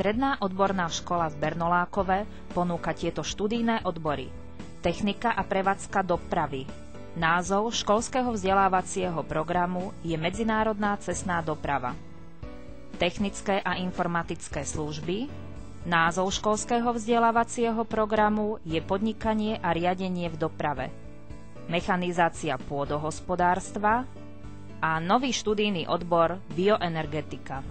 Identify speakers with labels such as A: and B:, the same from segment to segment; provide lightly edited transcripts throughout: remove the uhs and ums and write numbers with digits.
A: Stredná odborná škola v Bernolákove ponúka tieto študijné odbory: Technika a prevádzka dopravy. Názov školského vzdelávacieho programu je Medzinárodná cestná doprava. Technické a informatické služby. Názov školského vzdelávacieho programu je Podnikanie a riadenie v doprave. Mechanizácia pôdohospodárstva a nový študijný odbor Bioenergetika.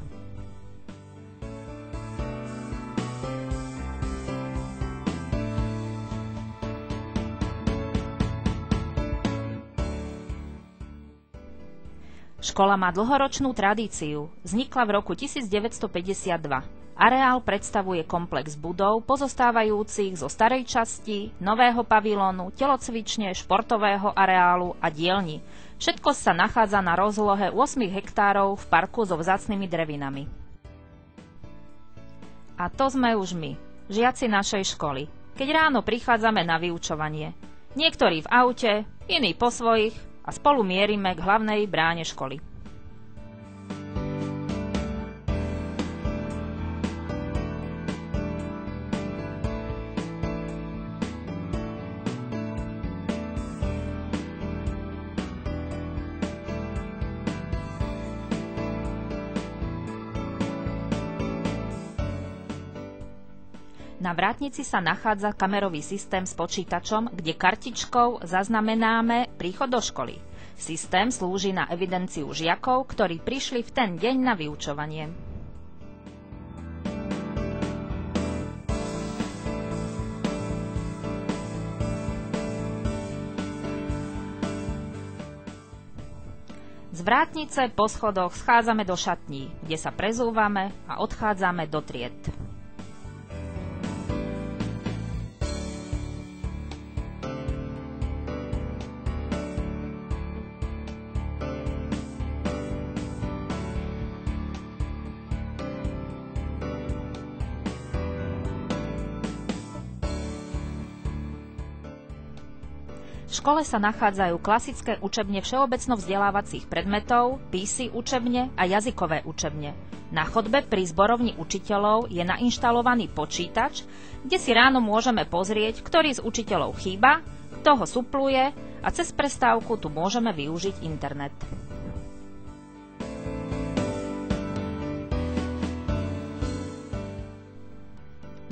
A: Škola má dlhoročnú tradíciu. Vznikla v roku 1952. Areál predstavuje komplex budov pozostávajúcich zo starej časti, nového pavilónu, telocvične, športového areálu a dielni. Všetko sa nachádza na rozlohe 8 hektárov v parku so vzácnymi drevinami. A to sme už my, žiaci našej školy, keď ráno prichádzame na vyučovanie. Niektorí v aute, iní po svojich a spolu mierime k hlavnej bráne školy. Na vrátnici sa nachádza kamerový systém s počítačom, kde kartičkou zaznamenáme príchod do školy. Systém slúži na evidenciu žiakov, ktorí prišli v ten deň na vyučovanie. Z vrátnice po schodoch schádzame do šatní, kde sa prezúvame a odchádzame do tried. V škole sa nachádzajú klasické učebne všeobecno-vzdelávacích predmetov, písy učebne a jazykové učebne. Na chodbe pri zborovni učiteľov je nainštalovaný počítač, kde si ráno môžeme pozrieť, ktorý z učiteľov chýba, kto ho supluje a cez prestávku tu môžeme využiť internet.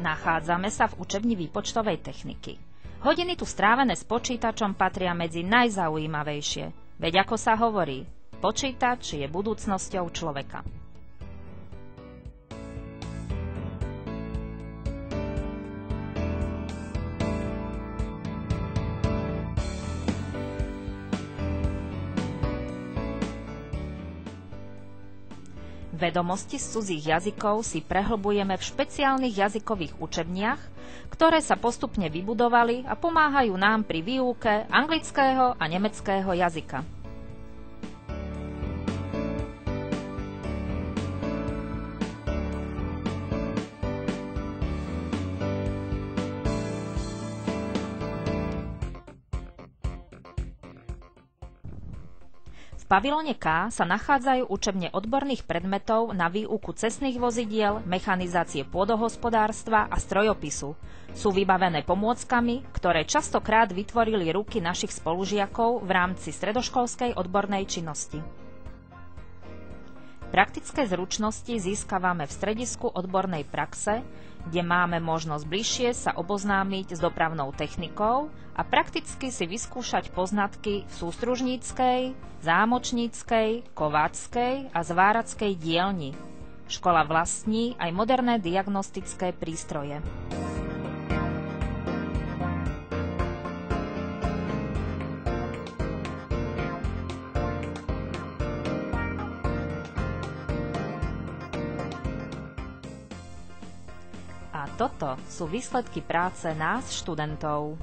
A: Nachádzame sa v učebni výpočtovej techniky. Hodiny tu strávené s počítačom patria medzi najzaujímavejšie. Veď ako sa hovorí, počítač je budúcnosťou človeka. Vedomosti z cudzích jazykov si prehlbujeme v špeciálnych jazykových učebniach, ktoré sa postupne vybudovali a pomáhajú nám pri výuke anglického a nemeckého jazyka. V pavilóne K sa nachádzajú učebne odborných predmetov na výuku cestných vozidiel, mechanizácie pôdohospodárstva a strojopisu. Sú vybavené pomôckami, ktoré častokrát vytvorili ruky našich spolužiakov v rámci stredoškolskej odbornej činnosti. Praktické zručnosti získavame v stredisku odbornej praxe, kde máme možnosť bližšie sa oboznámiť s dopravnou technikou a prakticky si vyskúšať poznatky v sústružníckej, zámočníckej, kováčskej a zvárackej dielni. Škola vlastní aj moderné diagnostické prístroje. A toto sú výsledky práce nás, študentov.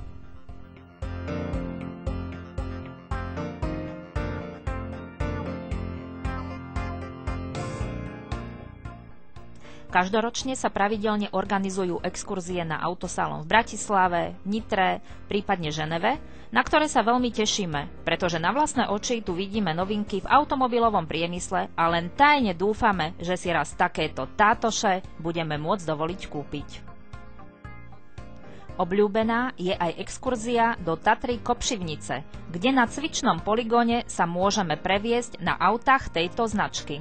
A: Každoročne sa pravidelne organizujú exkurzie na autosalon v Bratislave, Nitre, prípadne Ženeve, na ktoré sa veľmi tešíme, pretože na vlastné oči tu vidíme novinky v automobilovom priemysle a len tajne dúfame, že si raz takéto tátoše budeme môcť dovoliť kúpiť. Obľúbená je aj exkurzia do Tatry Kopšivnice, kde na cvičnom poligóne sa môžeme previesť na autách tejto značky.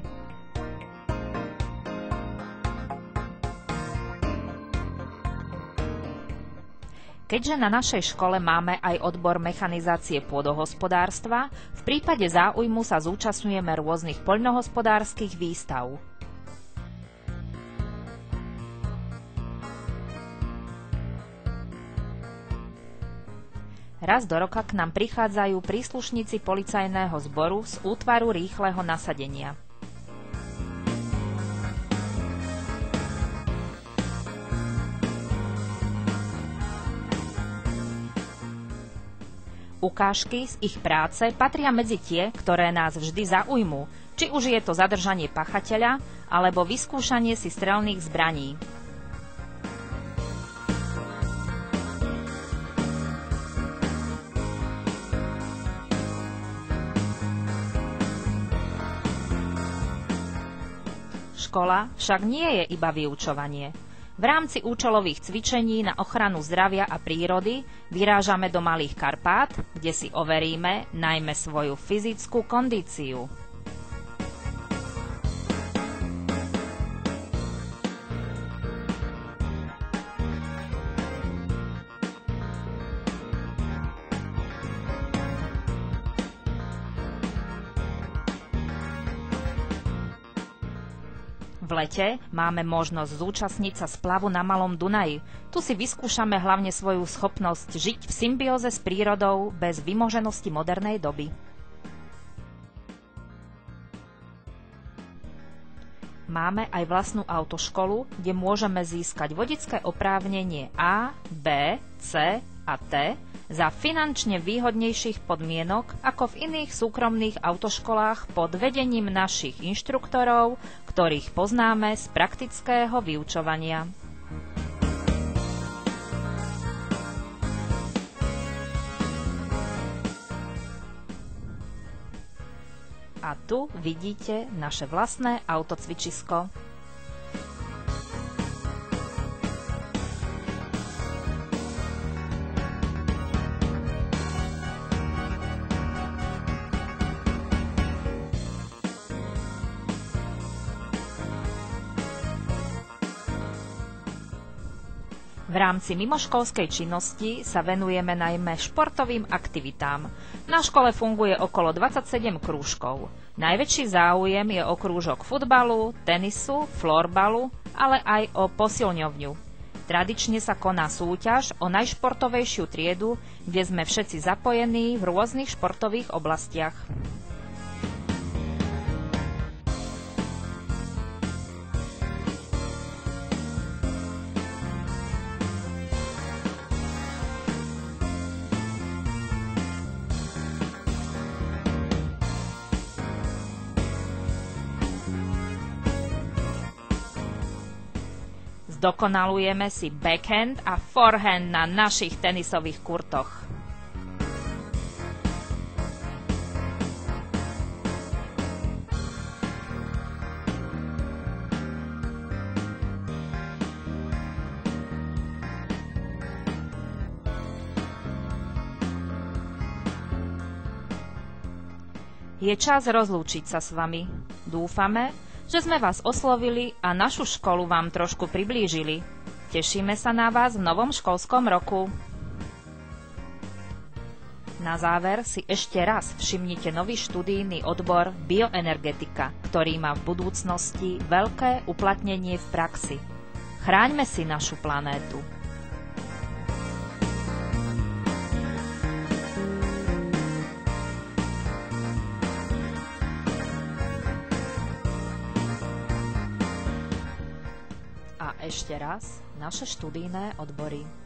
A: Keďže na našej škole máme aj odbor mechanizácie pôdohospodárstva, v prípade záujmu sa zúčastňujeme rôznych poľnohospodárskych výstav. Raz do roka k nám prichádzajú príslušníci policajného zboru z útvaru rýchleho nasadenia. Ukážky z ich práce patria medzi tie, ktoré nás vždy zaujmú, či už je to zadržanie pachateľa alebo vyskúšanie si strelných zbraní. Škola však nie je iba vyučovanie. V rámci účelových cvičení na ochranu zdravia a prírody vyrážame do Malých Karpát, kde si overíme najmä svoju fyzickú kondíciu. V lete máme možnosť zúčastniť sa splavu na Malom Dunaji. Tu si vyskúšame hlavne svoju schopnosť žiť v symbióze s prírodou bez vymoženosti modernej doby. Máme aj vlastnú autoškolu, kde môžeme získať vodické oprávnenie A, B, C a T za finančne výhodnejších podmienok ako v iných súkromných autoškolách pod vedením našich inštruktorov, ktorých poznáme z praktického vyučovania. A tu vidíte naše vlastné autocvičisko. V rámci mimoškolskej činnosti sa venujeme najmä športovým aktivitám. Na škole funguje okolo 27 krúžkov. Najväčší záujem je o krúžok futbalu, tenisu, florbalu, ale aj o posilňovňu. Tradične sa koná súťaž o najšportovejšiu triedu, kde sme všetci zapojení v rôznych športových oblastiach. Dokonalujeme si backhand a forehand na našich tenisových kurtoch. Je čas rozlúčiť sa s vami. Dúfame, že sme vás oslovili a našu školu vám trošku priblížili. Tešíme sa na vás v novom školskom roku. Na záver si ešte raz všimnite nový študijný odbor bioenergetika, ktorý má v budúcnosti veľké uplatnenie v praxi. Chráňme si našu planétu. A ešte raz naše študijné odbory.